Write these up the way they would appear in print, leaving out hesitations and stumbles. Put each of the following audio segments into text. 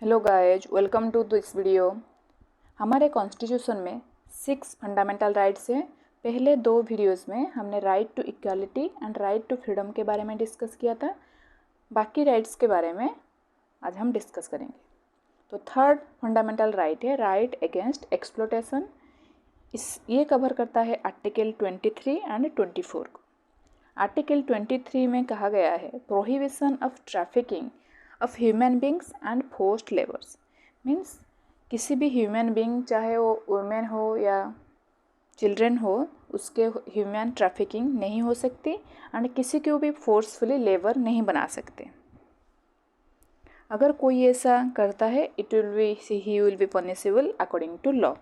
Hello guys, welcome to this video. हमारे constitution में 6 fundamental rights हैं। पहले 2 वीडियोस में हमने right to equality and right to freedom के बारे में डिस्कस किया था। बाकी राइट्स के बारे में आज हम डिस्कस करेंगे। तो थर्ड फंडामेंटल राइट है राइट अगेंस्ट एक्सप्लोटेशन। ये कवर करता है आर्टिकल 23 एंड 24 को। आर्टिकल 23 में कहा गया है prohibition of trafficking of human beings and forced labours. Means किसी भी ह्यूमन बींग, चाहे वो वुमेन हो या चिल्ड्रन हो, उसके ह्यूमन ट्रैफिकिंग नहीं हो सकती एंड किसी को भी फोर्सफुली लेबर नहीं बना सकते। अगर कोई ऐसा करता है he will be punishable according to law.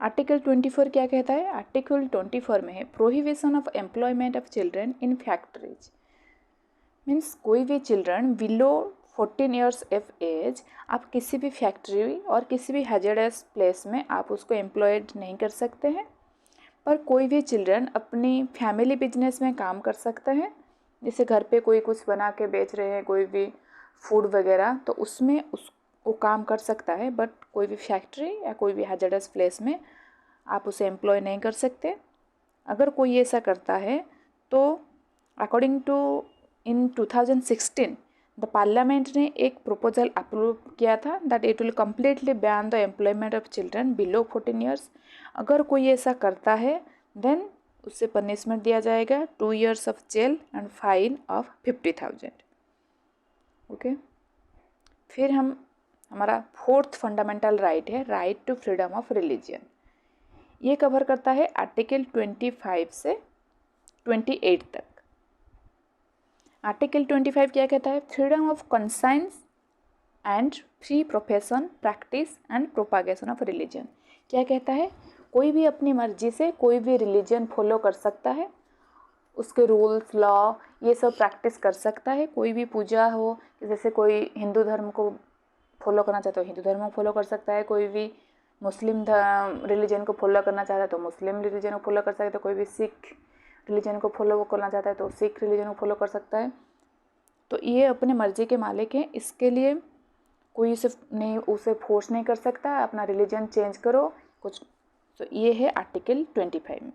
Article 24 क्या कहता है? आर्टिकल 24 में है prohibition of employment of children in factories. Means कोई भी children below 14 years of age आप किसी भी फैक्ट्री और किसी भी हैजर्डस प्लेस में आप उसको एम्प्लॉयड नहीं कर सकते हैं। पर कोई भी चिल्ड्रन अपनी फैमिली बिजनेस में काम कर सकता है। जैसे घर पे कोई कुछ बना के बेच रहे हैं, कोई भी फूड वगैरह, तो उसमें वो काम कर सकता है। बट कोई भी फैक्ट्री या कोई भी हैजर्डस प्लेस में आप उसे एम्प्लॉय नहीं कर सकते। अगर कोई ऐसा करता है तो according to in 2016 the parliament ने एक प्रपोजल अप्रूव किया था that it will completely ban the employment of children below 14 years. अगर कोई ऐसा करता है देन उससे पनिशमेंट दिया जाएगा 2 years of jail and fine of 50,000। Okay, फिर हमारा फोर्थ फंडामेंटल राइट है right to freedom of religion. ये कवर करता है आर्टिकल 25 से 28 तक। आर्टिकल 25 क्या कहता है? Freedom of conscience and free profession practice and propagation of religion. क्या कहता है? कोई भी अपनी मर्जी से कोई भी रिलीजन फॉलो कर सकता है, उसके रूल्स लॉ ये सब प्रैक्टिस कर सकता है। कोई भी पूजा हो, जैसे कोई हिंदू धर्म को फॉलो करना चाहता है हिंदू धर्म को फॉलो कर सकता है, कोई भी मुस्लिम रिलीजन को फॉलो करना चाहता है तो मुस्लिम रिलीजन को फॉलो कर सकता है, कोई भी सिख रिलीजन को फॉलो करना चाहता है तो सिख रिलीजन को फॉलो कर सकता है। तो ये अपने मर्जी के मालिक हैं, इसके लिए कोई उसे फोर्स नहीं कर सकता अपना रिलीजन चेंज करो कुछ। तो ये है आर्टिकल 25 में।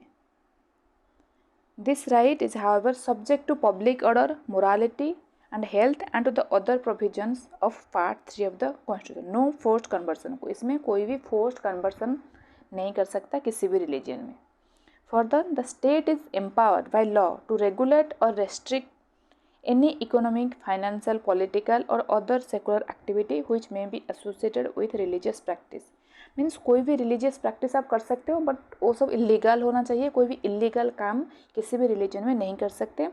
This right is however subject to public order, morality and health and to the other provisions of part 3 of the constitution. No forced conversion को, इसमें कोई भी फोर्स्ड कन्वर्सन नहीं कर सकता किसी भी रिलीजन में। Further, the state is empowered by law to regulate or restrict any economic, financial, political or other secular activity which may be associated with religious practice. Means कोई भी रिलीजियस प्रैक्टिस आप कर सकते हो, बट वो सब illegal होना चाहिए। कोई भी इलीगल काम किसी भी रिलीजन में नहीं कर सकते।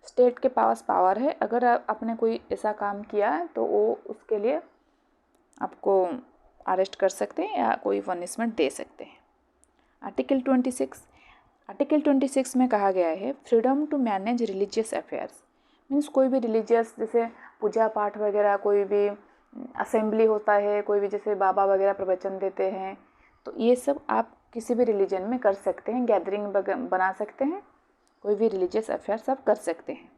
स्टेट के पास पावर है, अगर आपने कोई ऐसा काम किया है तो वो उसके लिए आपको अरेस्ट कर सकते हैं या कोई पनिशमेंट दे सकते हैं। आर्टिकल 26 में कहा गया है freedom to manage religious affairs. Means कोई भी रिलीजियस, जैसे पूजा पाठ वगैरह, कोई भी असेंबली होता है, कोई भी जैसे बाबा वगैरह प्रवचन देते हैं, तो ये सब आप किसी भी रिलीजन में कर सकते हैं। गैदरिंग बना सकते हैं, कोई भी रिलीजियस अफेयर्स आप कर सकते हैं।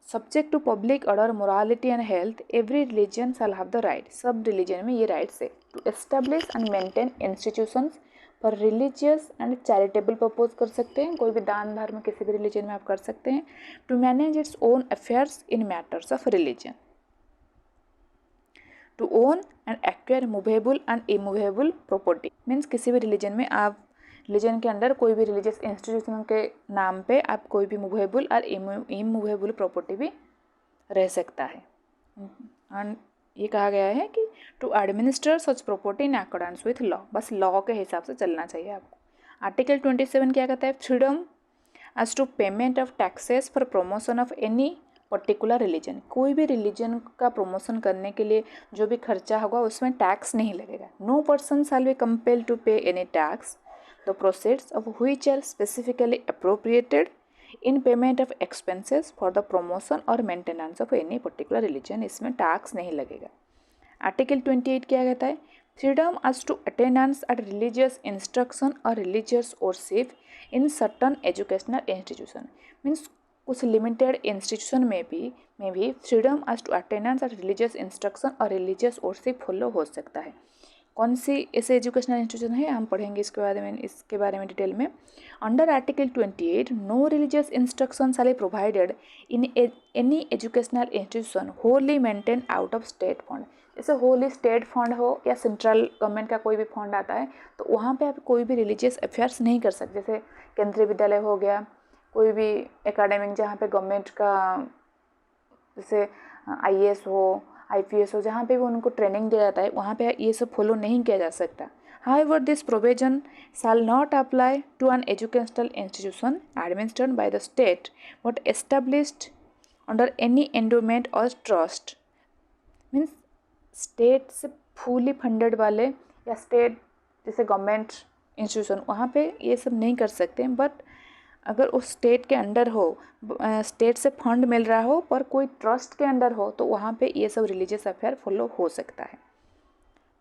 Subject to public order, morality and health, every religion shall have the right. सब रिलीजन में ये राइट्स है to establish and maintain institutions पर रिलीजियस एंड चैरिटेबल पर्पज कर सकते हैं। कोई भी दान धर्म किसी भी रिलीजन में आप कर सकते हैं। To manage its own affairs in matters of religion, to own and acquire movable and immovable property. Means किसी भी रिलीजन में आप रिलीजन के अंडर कोई भी रिलीजियस इंस्टीट्यूशन के नाम पे आप कोई भी मूवेबल और इमूवेबल प्रॉपर्टी भी रह सकता है। एंड ये कहा गया है कि to administer such property in accordance with law. बस लॉ के हिसाब से चलना चाहिए आपको। आर्टिकल 27 क्या कहता है? Freedom as to payment of taxes for promotion of any particular religion. कोई भी रिलीजन का प्रमोशन करने के लिए जो भी खर्चा होगा उसमें टैक्स नहीं लगेगा। No person shall be compelled to pay any tax the proceeds of which are specifically appropriated in payment of expenses for the promotion और maintenance of any particular religion. इसमें टैक्स नहीं लगेगा। आर्टिकल 28 क्या कहता है? Freedom as to attendance at religious instruction और religious worship in certain educational institution. Means कुछ limited institution में भी में भी freedom as to attendance at religious instruction और रिलीजियस वर्शिप फॉलो हो सकता है। कौन सी ऐसे एजुकेशनल इंस्टीट्यूशन है, हम पढ़ेंगे इसके बारे में डिटेल में। Under article 28 no religious instruction are provided in any educational institution wholly maintained out of state fund. जैसे होली स्टेट फंड हो या सेंट्रल गवर्नमेंट का कोई भी फंड आता है तो वहाँ पे आप कोई भी रिलीजियस अफेयर्स नहीं कर सकते। जैसे केंद्रीय विद्यालय हो गया, कोई भी एकेडमिक जहाँ पे गवर्नमेंट का जैसे IAS हो, IPS हो, जहाँ पे भी उनको ट्रेनिंग दिया जाता है वहाँ पे ये सब फॉलो नहीं किया जा सकता। However, this provision shall not apply to an educational institution administered by the state but established under any endowment or trust। Means state से फुली फंडेड वाले या स्टेट जैसे गवर्नमेंट इंस्टीट्यूशन वहाँ पे ये सब नहीं कर सकते, बट अगर उस स्टेट के अंडर हो, स्टेट से फंड मिल रहा हो पर कोई ट्रस्ट के अंडर हो तो वहाँ पे ये सब रिलीजियस अफेयर फॉलो हो सकता है।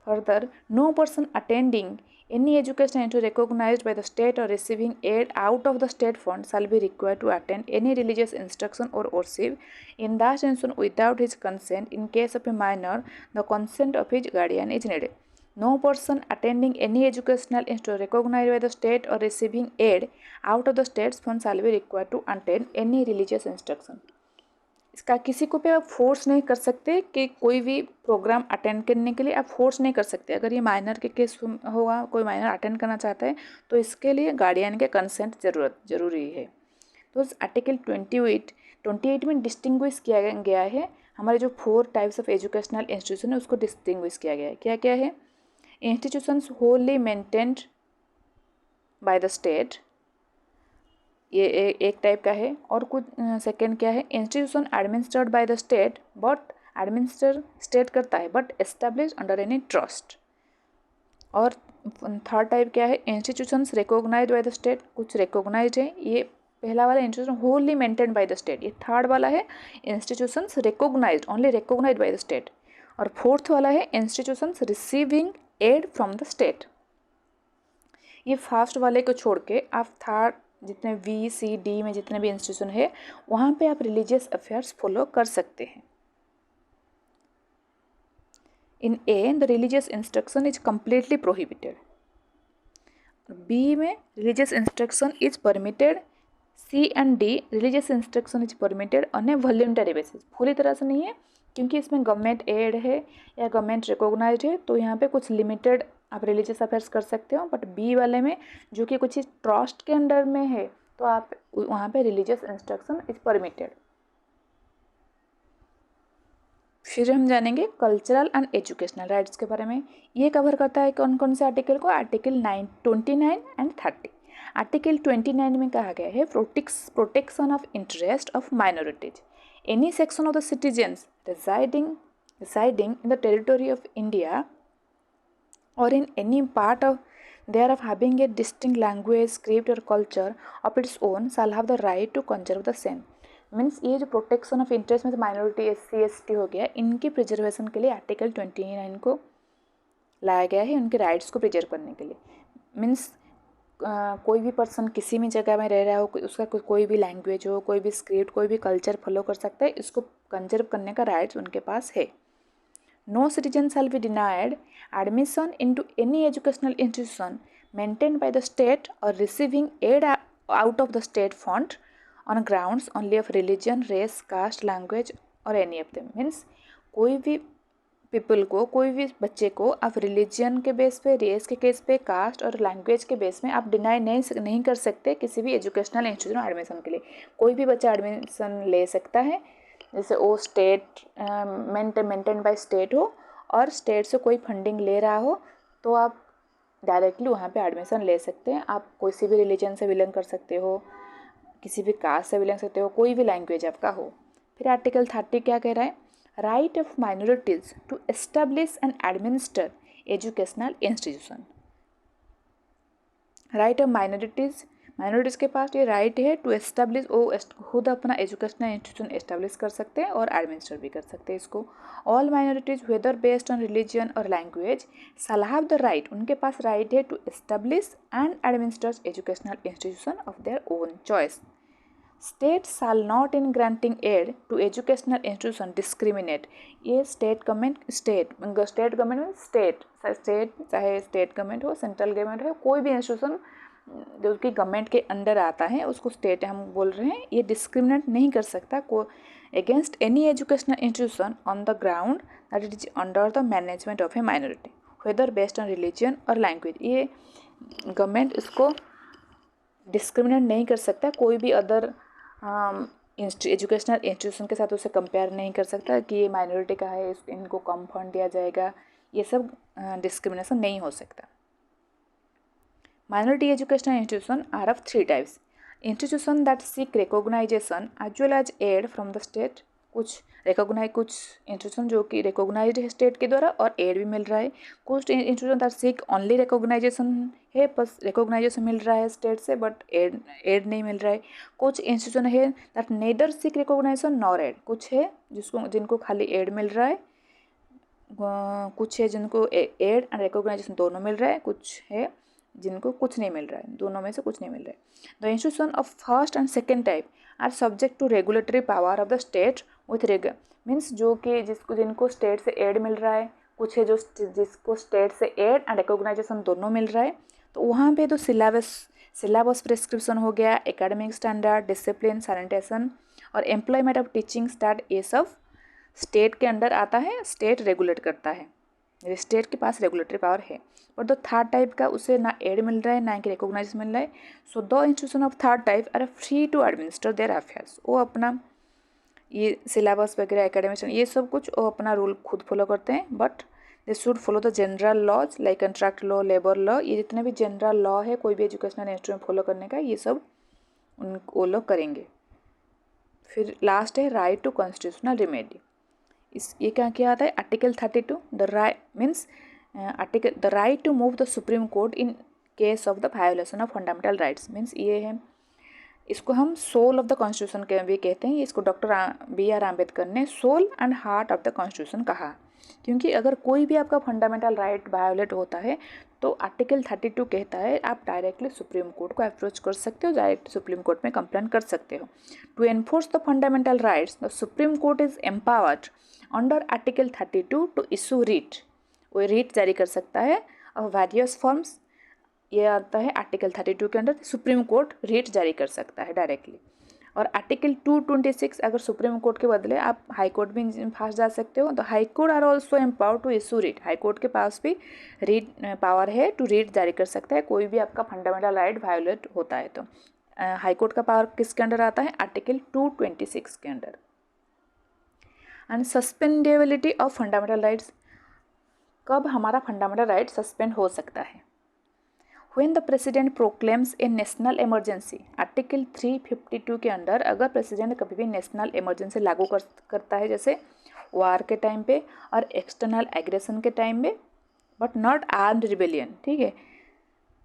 Further, no person attending any education institute recognised by the state और receiving aid out of the state fund shall be required to attend any religious instruction or worship in that institution without his consent. In case of a minor, the consent of his guardian is needed. No person attending any educational institute recognized by the state or receiving aid out of the state's fund shall be required to attend any religious instruction। इसका किसी को भी आप force नहीं कर सकते कि कोई भी प्रोग्राम अटेंड करने के लिए आप फोर्स नहीं कर सकते। अगर ये माइनर के केस होगा, कोई माइनर अटेंड करना चाहता है तो इसके लिए गार्डियन के कंसेंट जरूरी है। तो आर्टिकल 28 में डिस्टिंग्विश किया गया है हमारे जो 4 टाइप्स ऑफ एजुकेशनल इंस्टीट्यूशन है उसको डिस्टिंग्विश किया गया है। क्या क्या है? Institutions Holi maintained by the state, ये एक टाइप का है। और कुछ सेकेंड क्या है? Institution administered by the state but administer state करता है but establish under any trust. और थर्ड टाइप क्या है? Institutions recognised by the state, कुछ रिकॉग्नाइज्ड है। ये पहला वाला institution wholly maintained by the state, ये थर्ड वाला है institutions recognised, only recognised by the state. और फोर्थ वाला है institutions receiving aid from the state. ये फर्स्ट वाले को छोड़ के आप थर्ड जितने VCD में जितने भी इंस्टीट्यूशन है वहाँ पे आप रिलीजियस अफेयर्स फॉलो कर सकते हैं। इन A the religious instruction is completely prohibited. B में religious instruction is permitted. C and D religious instruction is permitted on A voluntary basis. पूरी तरह से नहीं है क्योंकि इसमें गवर्नमेंट एड है या गवर्नमेंट रिकॉग्नाइज्ड है तो यहाँ पे कुछ लिमिटेड आप रिलीजियस अफेयर्स कर सकते हो। बट B वाले में जो कि कुछ ट्रस्ट के अंडर में है तो आप वहाँ पे रिलीजियस इंस्ट्रक्शन इज परमिटेड। फिर हम जानेंगे कल्चरल एंड एजुकेशनल राइट्स के बारे में। ये कवर करता है कौन कौन से आर्टिकल को? Article 29 and 30। आर्टिकल 29 में कहा गया है protection of interest of minorities. Any section of the citizens residing in the territory of India or in any part of thereof having a distinct language, script or culture of its own shall have the right to conserve the same। Means ये जो protection of interest में minority SC ST हो गया, इनकी preservation के लिए article 29 को लाया गया है, उनके राइट्स को प्रिजर्व करने के लिए। मीन्स कोई भी पर्सन किसी भी जगह में रह रहा हो, उसका कोई भी लैंग्वेज हो, कोई भी स्क्रिप्ट, कोई भी कल्चर फॉलो कर सकता है, इसको कंजर्व करने का राइट्स उनके पास है। No citizen shall be denied admission into any educational institution maintained by the state और receiving aid out of the state fund on grounds only of religion, race, caste, language और any of them. Means कोई भी people को, कोई भी बच्चे को आप रिलीजन के बेस पे, रेस के केस पे, कास्ट और लैंग्वेज के बेस में आप डिनाई नहीं कर सकते किसी भी एजुकेशनल इंस्टीट्यूशन एडमिशन के लिए। कोई भी बच्चा एडमिशन ले सकता है, जैसे वो स्टेट मेंटेन बाय स्टेट हो और स्टेट से कोई फंडिंग ले रहा हो तो आप डायरेक्टली वहाँ पे एडमिशन ले सकते हैं। आप किसी भी रिलीजन से बिलोंग कर सकते हो, किसी भी कास्ट से बिलोंग सकते हो, कोई भी लैंग्वेज आपका हो। फिर आर्टिकल 30 क्या कह रहा है? Right of minorities to establish and administer educational institution. Right of minorities के पास ये राइट है टू एस्टेब्लिश, वो खुद अपना एजुकेशनल इंस्टीट्यूशन एस्टेब्लिश कर सकते हैं और एडमिनिस्टर भी कर सकते हैं इसको। All minorities whether based on religion और language shall have the right, उनके पास राइट है to establish and administer educational institution of their own choice. State shall not in granting aid to educational institution discriminate. ये state government में state चाहे state government हो, central government हो, कोई भी इंस्टीट्यूशन जो कि गवर्नमेंट के अंडर आता है उसको स्टेट हम बोल रहे हैं, ये डिस्क्रिमिनेट नहीं कर सकता को against any educational institution on the ground that it is under the management of a minority whether based on religion और लैंग्वेज। ये गवर्नमेंट इसको डिस्क्रिमिनेट नहीं कर सकता, कोई भी अदर एजुकेशनल इंस्टीट्यूशन के साथ उसे कंपेयर नहीं कर सकता कि ये माइनॉरिटी का है, इनको कम फंड दिया जाएगा, ये सब डिस्क्रिमिनेशन नहीं हो सकता। Minority educational institutions are of three types. Institutions that seek recognition as well as aid from the state. कुछ इंस्टीट्यूशन जो कि रिकॉग्नाइज्ड है स्टेट के द्वारा और एड भी मिल रहा है। कुछ institution that seek only recognisation है, बस रिकॉग्नाइजेशन मिल रहा है स्टेट से बट एड नहीं मिल रहा है। कुछ इंस्टीट्यूशन है that neither seek recognisation nor aid, कुछ है जिनको खाली एड मिल रहा है, कुछ है जिनको एड एंड रिकॉग्नाइजेशन दोनों मिल रहा है, कुछ है जिनको कुछ नहीं मिल रहा है, दोनों में से कुछ नहीं मिल रहा है। The institution of first and second type are subject to regulatory power of the state with means जो कि जिनको स्टेट से एड मिल रहा है, कुछ है जो जिसको स्टेट से एड एंड रिकॉग्नाइजेशन दोनों मिल रहा है, तो वहाँ पे तो सिलेबस प्रिस्क्रिप्शन हो गया, एकेडमिक स्टैंडर्ड, डिसिप्लिन, सैनिटेशन और एम्प्लॉयमेंट ऑफ टीचिंग स्टाफ, ये सब स्टेट के अंडर आता है, स्टेट रेगुलेट करता है, स्टेट के पास रेगुलेटरी पावर है। और द थर्ड टाइप का उसे ना एड मिल रहा है ना कि रिकॉग्नाइज मिल रहा है। So the institution of third type are free to administer their affairs. वो अपना ये सिलेबस वगैरह एकेडमिक ये सब कुछ वो अपना रूल खुद फॉलो करते हैं, but they should follow the general laws like contract law, labour law, ये जितने भी जनरल लॉ है कोई भी एजुकेशनल इंस्टीट्यूट फॉलो करने का, ये सब वो लोग करेंगे। फिर लास्ट है राइट टू कॉन्स्टिट्यूशनल रेमेडी। ये क्या आता है, article 32 the right means article the right to move the supreme court in case of the violation of fundamental rights. Means ये है, इसको हम सोल ऑफ द कॉन्स्टिट्यूशन के भी कहते हैं। इसको डॉक्टर BR आम्बेडकर ने soul and heart of the constitution कहा, क्योंकि अगर कोई भी आपका फंडामेंटल राइट वायोलेट होता है तो आर्टिकल 32 कहता है आप डायरेक्टली सुप्रीम कोर्ट को अप्रोच कर सकते हो, डायरेक्ट सुप्रीम कोर्ट में कंप्लेन कर सकते हो। To enforce the fundamental rights the supreme court is empowered under article 32 to issue writ. वो रीट जारी कर सकता है ऑफ वेरियस फॉर्म्स, ये आता है आर्टिकल 32 के अंडर। सुप्रीम कोर्ट रीट जारी कर सकता है डायरेक्टली। और आर्टिकल 226 अगर सुप्रीम कोर्ट के बदले आप हाई कोर्ट भी फांस जा सकते हो, तो high court are also empower to issue writ. High court के पास भी रीट पावर है टू रीट जारी कर सकता है, कोई भी आपका फंडामेंटल राइट वायोलेट होता है तो। हाई कोर्ट का पावर किसके अंडर आता है, आर्टिकल 226 के under. And suspendability of fundamental rights, कब हमारा फंडामेंटल राइट सस्पेंड हो सकता है, When the President proclaims a national emergency, article 352 के अंडर अगर प्रेसिडेंट कभी भी नेशनल इमरजेंसी लागू करता है, जैसे वार के टाइम पे और एक्सटर्नल एग्रेशन के टाइम पे, बट नॉट आर्म्ड रिबेलियन, ठीक है।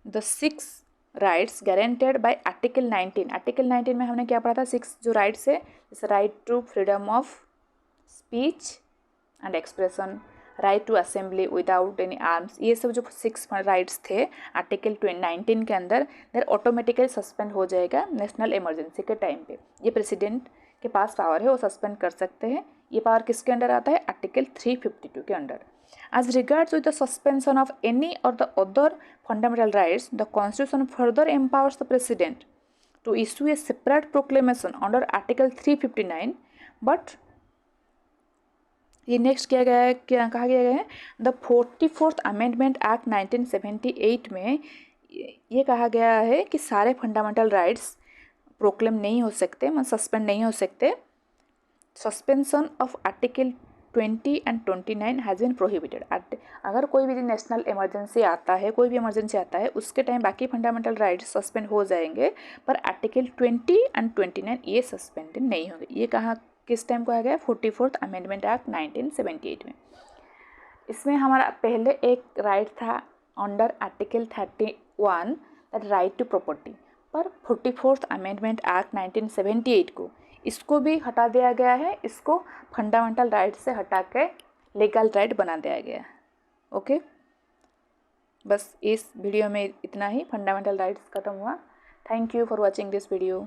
The 6 rights guaranteed bye article 19, article 19 में हमने क्या पढ़ा था, 6 जो राइट्स है, जैसे right to freedom of speech and expression, right to assembly without any arms, ये सब जो 6 राइट्स थे आर्टिकल 19 के अंदर, देर ऑटोमेटिकली सस्पेंड हो जाएगा नेशनल इमरजेंसी के टाइम पे। ये प्रेसिडेंट के पास पावर है, वो सस्पेंड कर सकते हैं। ये पावर किसके अंडर आता है, आर्टिकल 352 के under. As regards with the suspension of any और the other fundamental rights, the constitution further empowers the president to issue a separate proclamation under article 359, but ये नेक्स्ट किया गया है, क्या कहा गया है, द 44th अमेंडमेंट एक्ट 1978 में ये कहा गया है कि सारे फंडामेंटल राइट्स प्रोक्लेम नहीं हो सकते, मतलब सस्पेंड नहीं हो सकते। Suspension of article 20 and 29 has been prohibited. अगर कोई भी नेशनल इमरजेंसी आता है, कोई भी इमरजेंसी आता है, उसके टाइम बाकी फंडामेंटल राइट्स सस्पेंड हो जाएंगे, पर आर्टिकल 20 एंड 29 ये सस्पेंडेड नहीं होंगे। ये कहाँ किस टाइम कहा गया, 44th अमेंडमेंट एक्ट 1978 में। इसमें हमारा पहले एक राइट था under article 31 that right to property, पर 44th अमेंडमेंट एक्ट 1978 को इसको भी हटा दिया गया है, इसको फंडामेंटल राइट से हटा के लीगल राइट बना दिया गया है। ओके, बस इस वीडियो में इतना ही, फंडामेंटल राइट्स खत्म हुआ। Thank you for watching this video.